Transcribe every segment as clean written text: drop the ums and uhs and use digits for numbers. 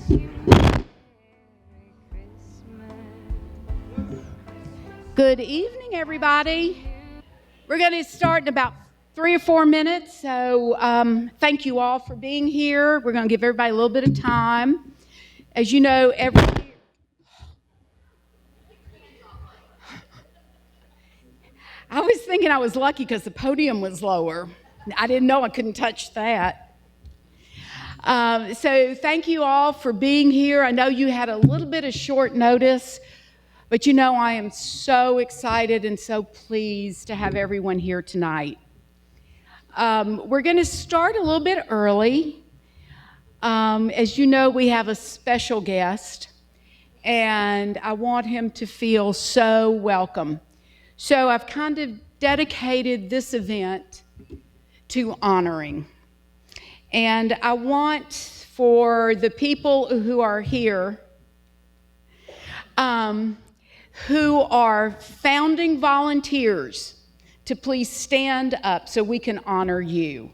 Good evening, everybody. We're going to start in about 3 or 4 minutes, so thank you all for being here. We're going to give everybody a little bit of time. As you know, I was thinking I was lucky because the podium was lower. I didn't know I couldn't touch that. So thank you all for being here. I know you had a little bit of short notice, but you know I am so excited and so pleased to have everyone here tonight. We're going to start a little bit early. As you know, we have a special guest, and I want him to feel so welcome. So I've kind of dedicated this event to honoring. And I want for the people who are here, who are founding volunteers, to please stand up so we can honor you.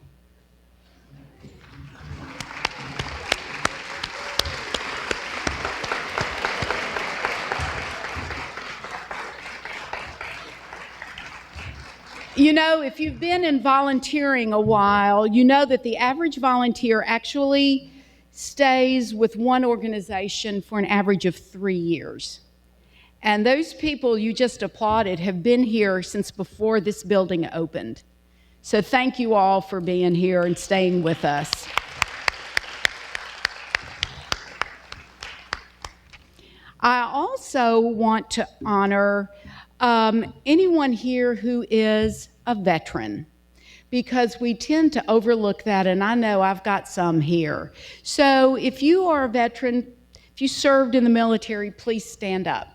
You know, if you've been in volunteering a while, you know that the average volunteer actually stays with one organization for an average of 3 years. And those people you just applauded have been here since before this building opened. So thank you all for being here and staying with us. I also want to honor anyone here who is a veteran, because we tend to overlook that, and I know I've got some here. So if you are a veteran, if you served in the military, please stand up.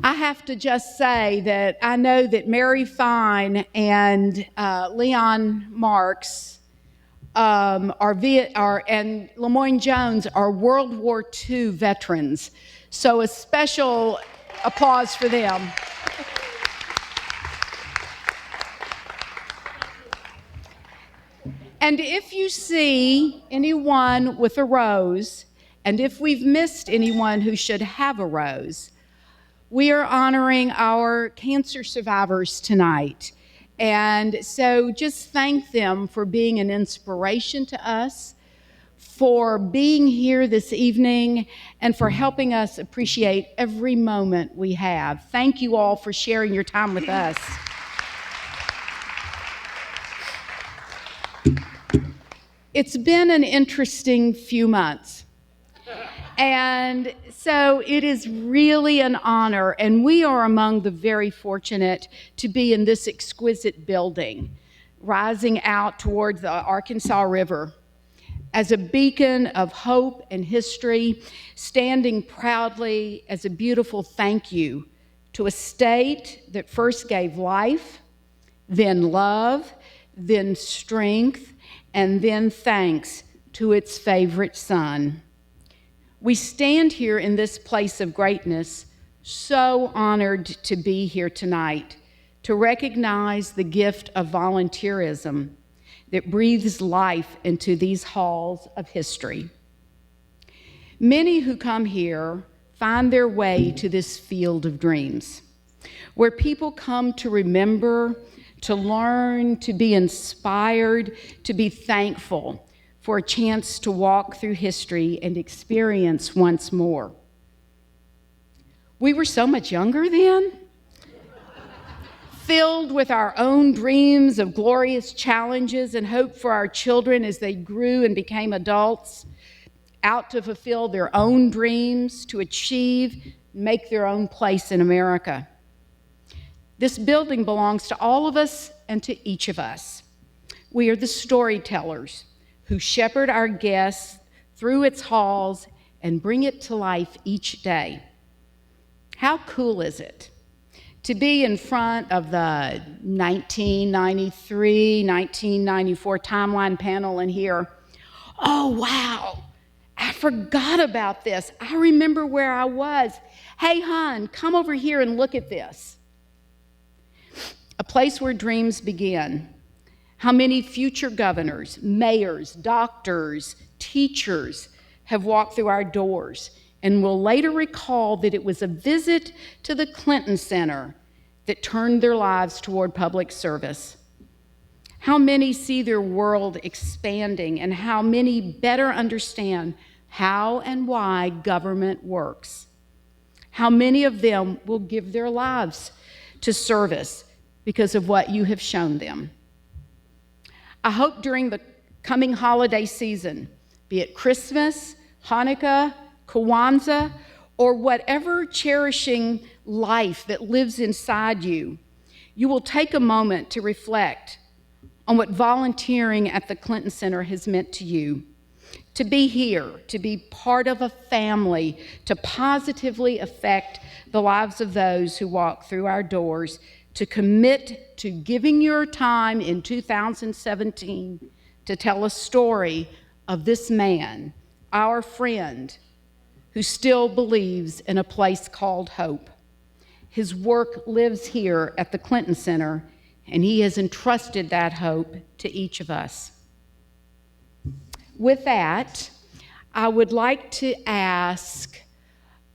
I have to just say that I know that Mary Fine and Leon Marks and Lemoyne Jones are World War II veterans. So a special applause for them. And if you see anyone with a rose, and if we've missed anyone who should have a rose, we are honoring our cancer survivors tonight. And so just thank them for being an inspiration to us, for being here this evening, and for helping us appreciate every moment we have. Thank you all for sharing your time with us. It's been an interesting few months. And so it is really an honor, and we are among the very fortunate to be in this exquisite building, rising out toward the Arkansas River as a beacon of hope and history, standing proudly as a beautiful thank you to a state that first gave life, then love, then strength, and then thanks to its favorite son. We stand here in this place of greatness, so honored to be here tonight, to recognize the gift of volunteerism that breathes life into these halls of history. Many who come here find their way to this field of dreams, where people come to remember, to learn, to be inspired, to be thankful for a chance to walk through history and experience once more. We were so much younger then, filled with our own dreams of glorious challenges and hope for our children as they grew and became adults, out to fulfill their own dreams, to achieve, make their own place in America. This building belongs to all of us and to each of us. We are the storytellers who shepherd our guests through its halls and bring it to life each day. How cool is it to be in front of the 1993, 1994 timeline panel and hear, "Oh, wow, forgot about this. I remember where I was. Hey, hon, come over here and look at this. A place where dreams begin. How many future governors, mayors, doctors, teachers have walked through our doors and will later recall that it was a visit to the Clinton Center that turned their lives toward public service. How many see their world expanding, and how many better understand how and why government works? How many of them will give their lives to service because of what you have shown them? I hope during the coming holiday season, be it Christmas, Hanukkah, Kwanzaa, or whatever cherishing life that lives inside you, you will take a moment to reflect on what volunteering at the Clinton Center has meant to you. To be here, to be part of a family, to positively affect the lives of those who walk through our doors, to commit to giving your time in 2017 to tell a story of this man, our friend, who still believes in a place called hope. His work lives here at the Clinton Center, and he has entrusted that hope to each of us. With that, I would like to ask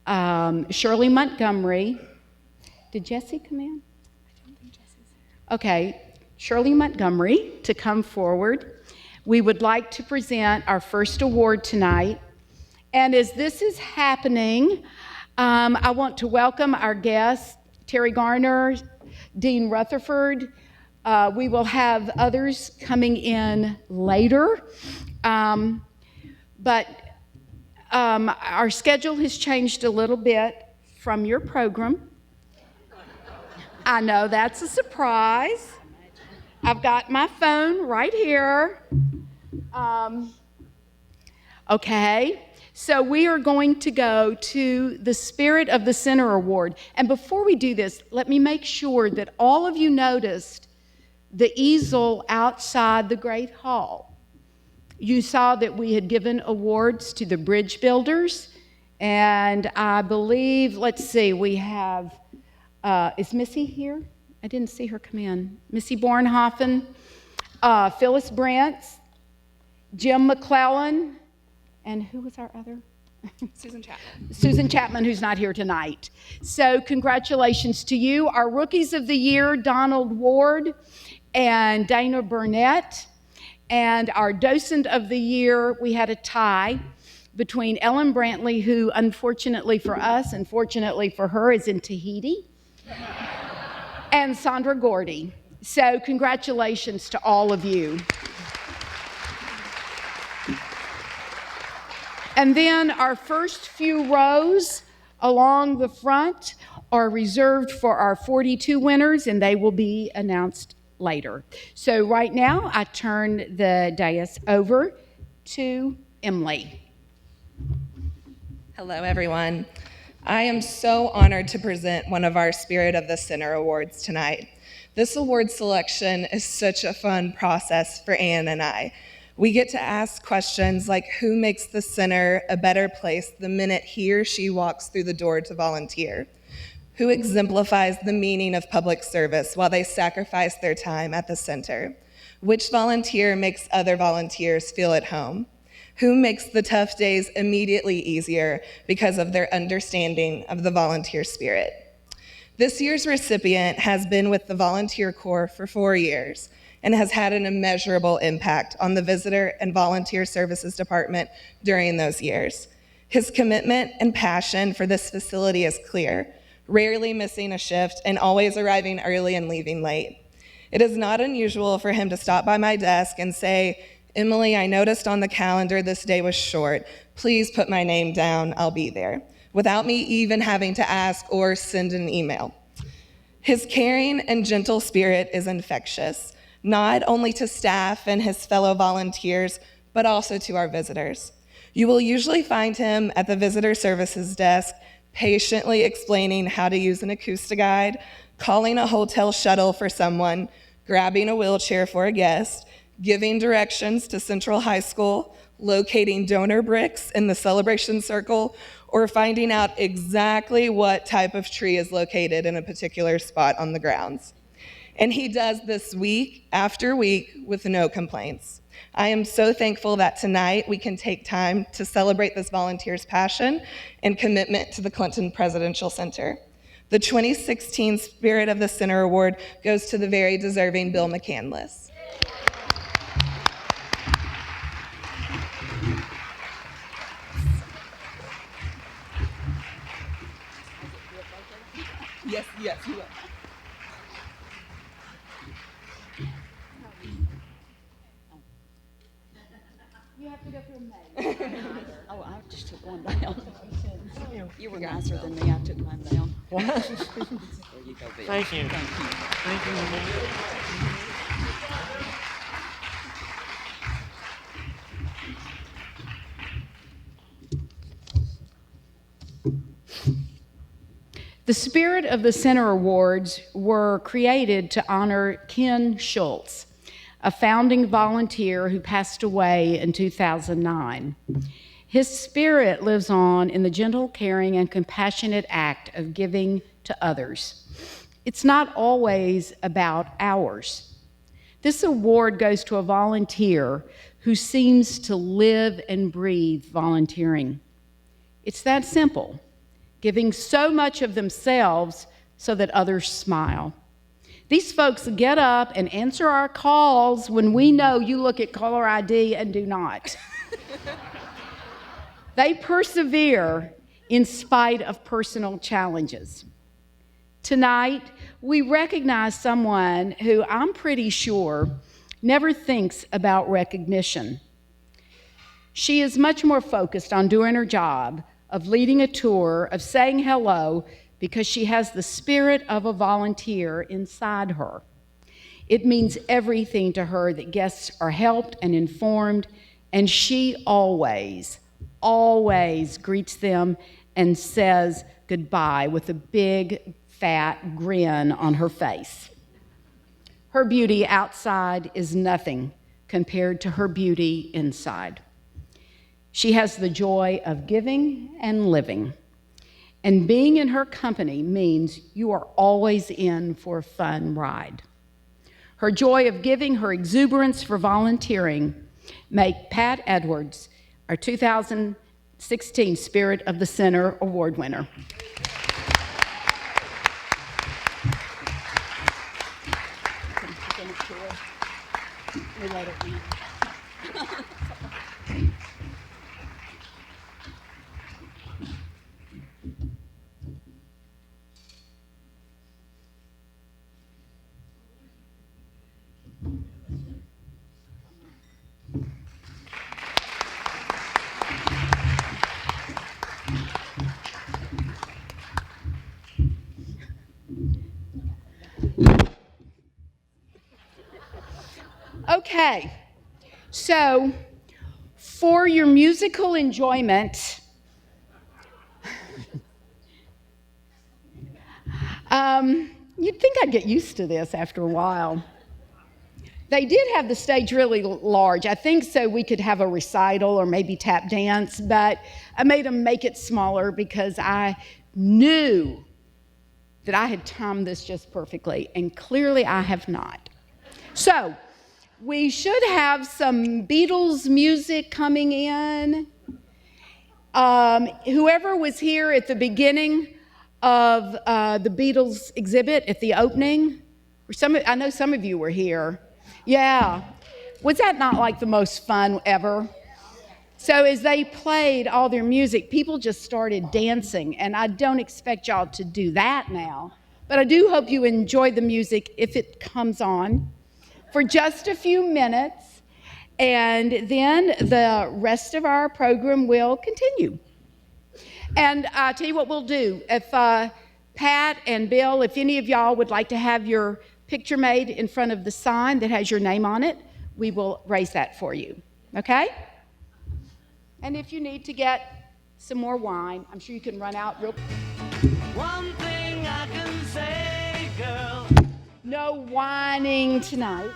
Shirley Montgomery. Did Jesse come in? I don't think Jesse's here. Okay, Shirley Montgomery to come forward. We would like to present our first award tonight. And as this is happening, I want to welcome our guests, Terry Garner, Dean Rutherford. We will have others coming in later. But our schedule has changed a little bit from your program. I know that's a surprise. I've got my phone right here. Okay, so we are going to go to the Spirit of the Center Award. And before we do this, let me make sure that all of you noticed the easel outside the Great Hall. You saw that we had given awards to the bridge builders, and I believe, let's see, we have, is Missy here? I didn't see her come in. Missy Bornhofen, Phyllis Brantz, Jim McClellan, and who was our other? Susan Chapman. Susan Chapman, who's not here tonight. So congratulations to you. Our Rookies of the Year, Donald Ward and Dana Burnett. And our Docent of the Year, we had a tie between Ellen Brantley, who unfortunately for us and fortunately for her is in Tahiti, and Sandra Gordy. So congratulations to all of you. And then our first few rows along the front are reserved for our 42 winners, and they will be announced later. So right now, I turn the dais over to Emily. Hello, everyone. I am so honored to present one of our Spirit of the Center awards tonight. This award selection is such a fun process for Ann and I. We get to ask questions like, who makes the center a better place the minute he or she walks through the door to volunteer? Who exemplifies the meaning of public service while they sacrifice their time at the center? Which volunteer makes other volunteers feel at home? Who makes the tough days immediately easier because of their understanding of the volunteer spirit? This year's recipient has been with the Volunteer Corps for 4 years and has had an immeasurable impact on the Visitor and Volunteer Services Department during those years. His commitment and passion for this facility is clear, rarely missing a shift and always arriving early and leaving late. It is not unusual for him to stop by my desk and say, "Emily, I noticed on the calendar this day was short. Please put my name down, I'll be there," without me even having to ask or send an email. His caring and gentle spirit is infectious, not only to staff and his fellow volunteers, but also to our visitors. You will usually find him at the visitor services desk, patiently explaining how to use an Acousti-Guide, calling a hotel shuttle for someone, grabbing a wheelchair for a guest, giving directions to Central High School, locating donor bricks in the celebration circle, or finding out exactly what type of tree is located in a particular spot on the grounds. And he does this week after week with no complaints. I am so thankful that tonight we can take time to celebrate this volunteer's passion and commitment to the Clinton Presidential Center. The 2016 Spirit of the Center Award goes to the very deserving Bill McCandless. Yes, you will. You have to go through May. Oh, I just took one down. You were nicer than me. I took mine down. What? There you go, Bill. Thank you. Thank you. Thank you, Mama. The Spirit of the Center Awards were created to honor Ken Schultz, a founding volunteer who passed away in 2009. His spirit lives on in the gentle, caring, and compassionate act of giving to others. It's not always about ours. This award goes to a volunteer who seems to live and breathe volunteering. It's that simple, giving so much of themselves so that others smile. These folks get up and answer our calls when we know you look at caller ID and do not. They persevere in spite of personal challenges. Tonight, we recognize someone who I'm pretty sure never thinks about recognition. She is much more focused on doing her job, of leading a tour, of saying hello, because she has the spirit of a volunteer inside her. It means everything to her that guests are helped and informed, and she always greets them and says goodbye with a big, fat grin on her face. Her beauty outside is nothing compared to her beauty inside. She has the joy of giving and living. And being in her company means you are always in for a fun ride. Her joy of giving, her exuberance for volunteering make Pat Edwards our 2016 Spirit of the Center Award winner. We let it be. Okay, so for your musical enjoyment, you'd think I'd get used to this after a while. They did have the stage really large. I think so we could have a recital or maybe tap dance, but I made them make it smaller because I knew that I had timed this just perfectly, and clearly I have not. So, we should have some Beatles music coming in. Whoever was here at the beginning of the Beatles exhibit at the opening, I know some of you were here. Yeah. Was that not like the most fun ever? So as they played all their music, people just started dancing, and I don't expect y'all to do that now, but I do hope you enjoy the music if it comes on for just a few minutes, and then the rest of our program will continue. And I'll tell you what we'll do. If Pat and Bill, if any of y'all would like to have your picture made in front of the sign that has your name on it, we will raise that for you, okay? And if you need to get some more wine, I'm sure you can run out real quick. One thing I can say, girl. No whining tonight.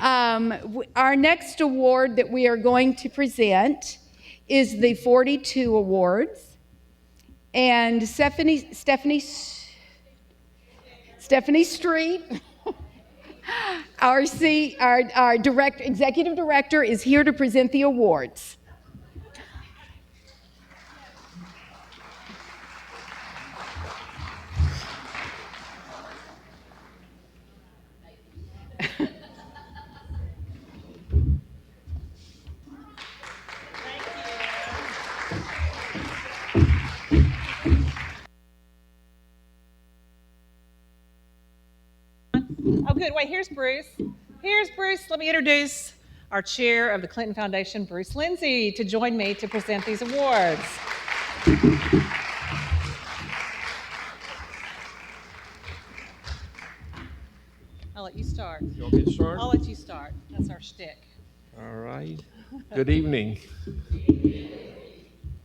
Our next award that we are going to present is the 42 Awards. And Stephanie Street, our executive director, is here to present the awards. Oh, good. Wait, here's Bruce. Here's Bruce. Let me introduce our chair of the Clinton Foundation, Bruce Lindsay, to join me to present these awards. I'll let you start. You want me to start? I'll let you start. That's our shtick. All right. Good evening.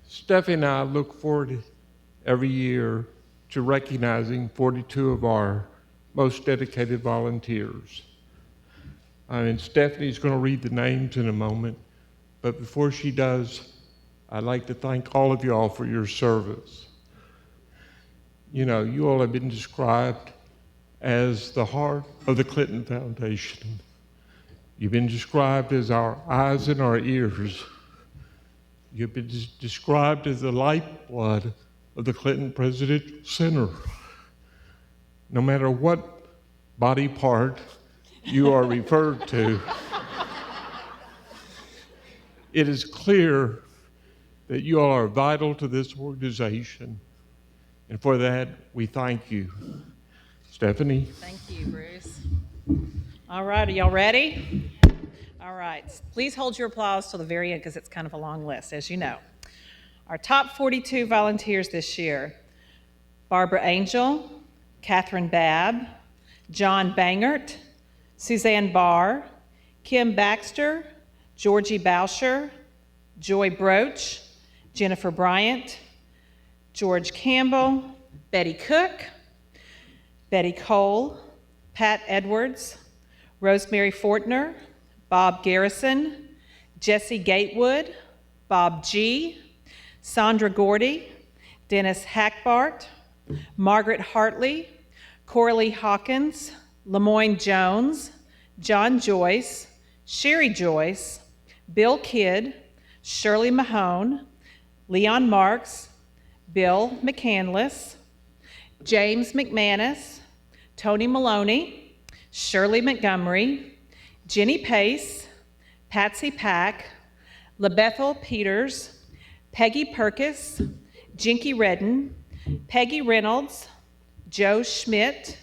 Steffi and I look forward every year to recognizing 42 of our most dedicated volunteers. Stephanie's going to read the names in a moment, but before she does, I'd like to thank all of y'all for your service. You know, you all have been described as the heart of the Clinton Foundation. You've been described as our eyes and our ears. You've been described as the lifeblood of the Clinton Presidential Center. No matter what body part you are referred to, it is clear that you all are vital to this organization. And for that, we thank you. Stephanie? Thank you, Bruce. All right, are y'all ready? All right, please hold your applause till the very end because it's kind of a long list, as you know. Our top 42 volunteers this year: Barbara Angel, Catherine Babb, John Bangert, Suzanne Barr, Kim Baxter, Georgie Boucher, Joy Broach, Jennifer Bryant, George Campbell, Betty Cook, Betty Cole, Pat Edwards, Rosemary Fortner, Bob Garrison, Jesse Gatewood, Bob G., Sandra Gordy, Dennis Hackbart, Margaret Hartley, Coralie Hawkins, Lemoyne Jones, John Joyce, Sherry Joyce, Bill Kidd, Shirley Mahone, Leon Marks, Bill McCandless, James McManus, Tony Maloney, Shirley Montgomery, Jenny Pace, Patsy Pack, LaBethel Peters, Peggy Perkis, Jinky Redden, Peggy Reynolds, Joe Schmidt,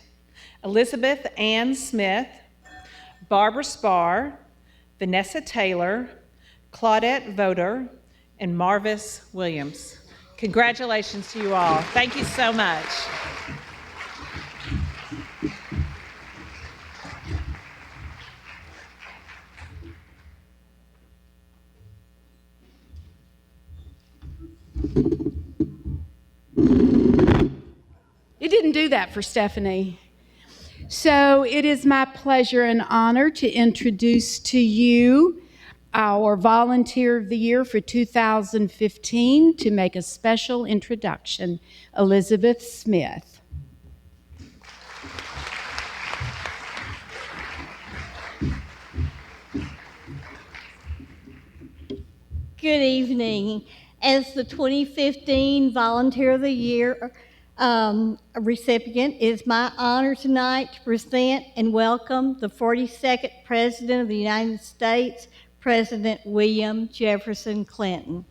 Elizabeth Ann Smith, Barbara Spar, Vanessa Taylor, Claudette Voder, and Marvis Williams. Congratulations to you all. Thank you so much. It didn't do that for Stephanie. So it is my pleasure and honor to introduce to you our Volunteer of the Year for 2015. To make a special introduction, Elizabeth Smith. Good evening. As the 2015 Volunteer of the Year recipient, it is my honor tonight to present and welcome the 42nd President of the United States, President William Jefferson Clinton.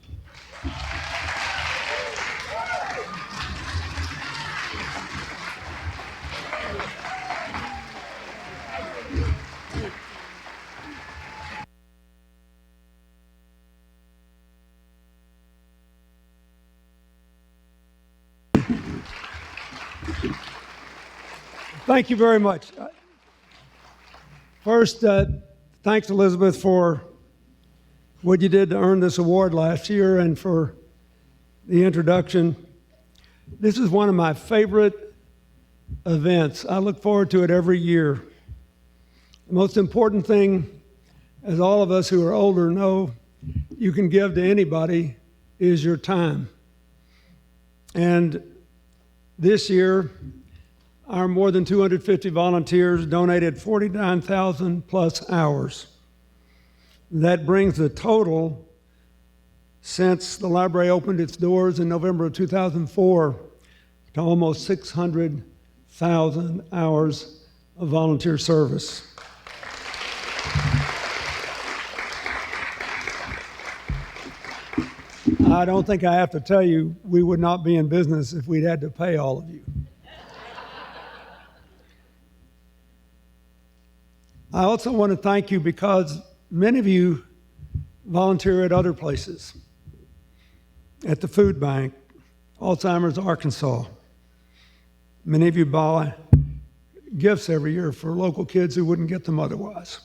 Thank you very much. First, thanks, Elizabeth, for what you did to earn this award last year and for the introduction. This is one of my favorite events. I look forward to it every year. The most important thing, as all of us who are older know, you can give to anybody is your time. And this year, our more than 250 volunteers donated 49,000 plus hours. That brings the total since the library opened its doors in November of 2004 to almost 600,000 hours of volunteer service. I don't think I have to tell you, we would not be in business if we'd had to pay all of you. I also want to thank you because many of you volunteer at other places, at the food bank, Alzheimer's Arkansas. Many of you buy gifts every year for local kids who wouldn't get them otherwise.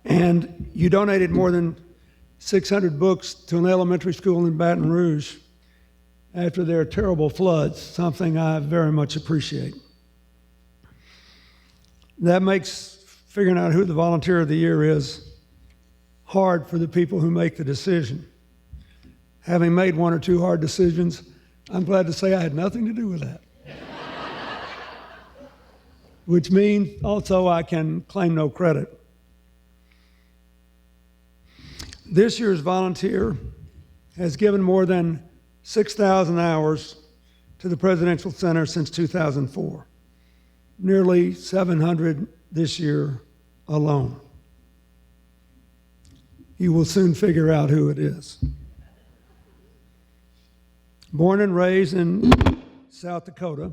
And you donated more than 600 books to an elementary school in Baton Rouge after their terrible floods, something I very much appreciate. That makes figuring out who the Volunteer of the Year is hard for the people who make the decision. Having made one or two hard decisions, I'm glad to say I had nothing to do with that. Which means also I can claim no credit. This year's volunteer has given more than 6,000 hours to the Presidential Center since 2004. Nearly 700 this year alone. You will soon figure out who it is. Born and raised in South Dakota,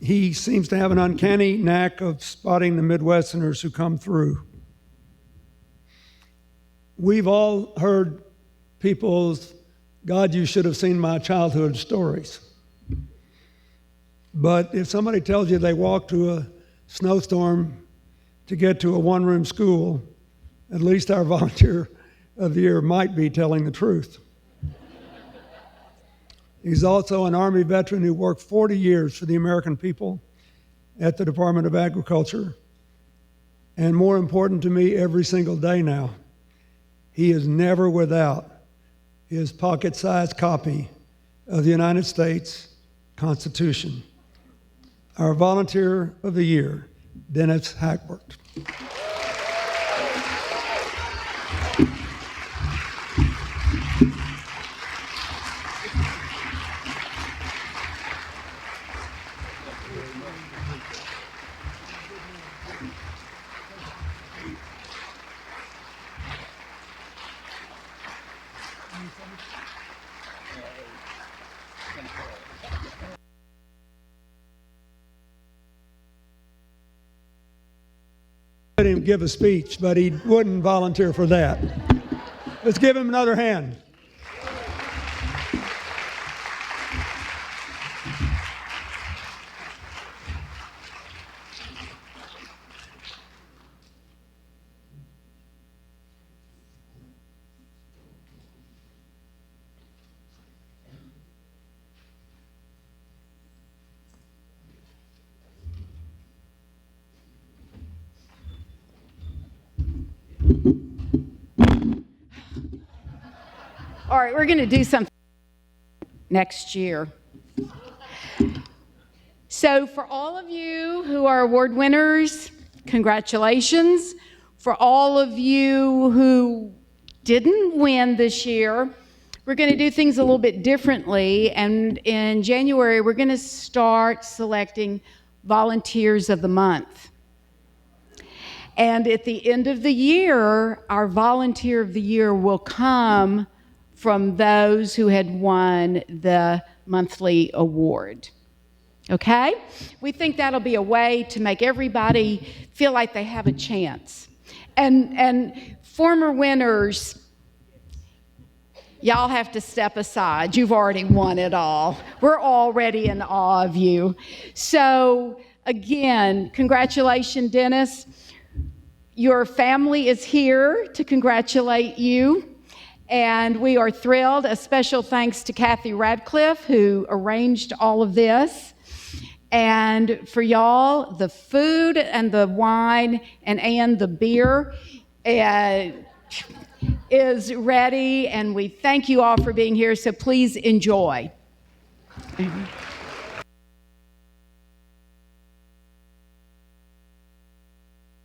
he seems to have an uncanny knack of spotting the Midwesterners who come through. We've all heard people's, God, you should have seen my childhood stories. But if somebody tells you they walked to a snowstorm to get to a one-room school, at least our Volunteer of the Year might be telling the truth. He's also an Army veteran who worked 40 years for the American people at the Department of Agriculture. And more important to me, every single day now, he is never without his pocket-sized copy of the United States Constitution. Our Volunteer of the Year, Dennis Hackbert. Let him give a speech, but he wouldn't volunteer for that. Let's give him another hand. All right, we're going to do something next year. So for all of you who are award winners, congratulations. For all of you who didn't win this year, we're going to do things a little bit differently. And in January, we're going to start selecting volunteers of the month. And at the end of the year, our Volunteer of the Year will come from those who had won the monthly award. Okay? We think that'll be a way to make everybody feel like they have a chance. And former winners, y'all have to step aside. You've already won it all. We're already in awe of you. So again, congratulations, Dennis. Your family is here to congratulate you. And we are thrilled. A special thanks to Kathy Radcliffe, who arranged all of this. And for y'all, the food and the wine and the beer is ready, and we thank you all for being here, so please enjoy.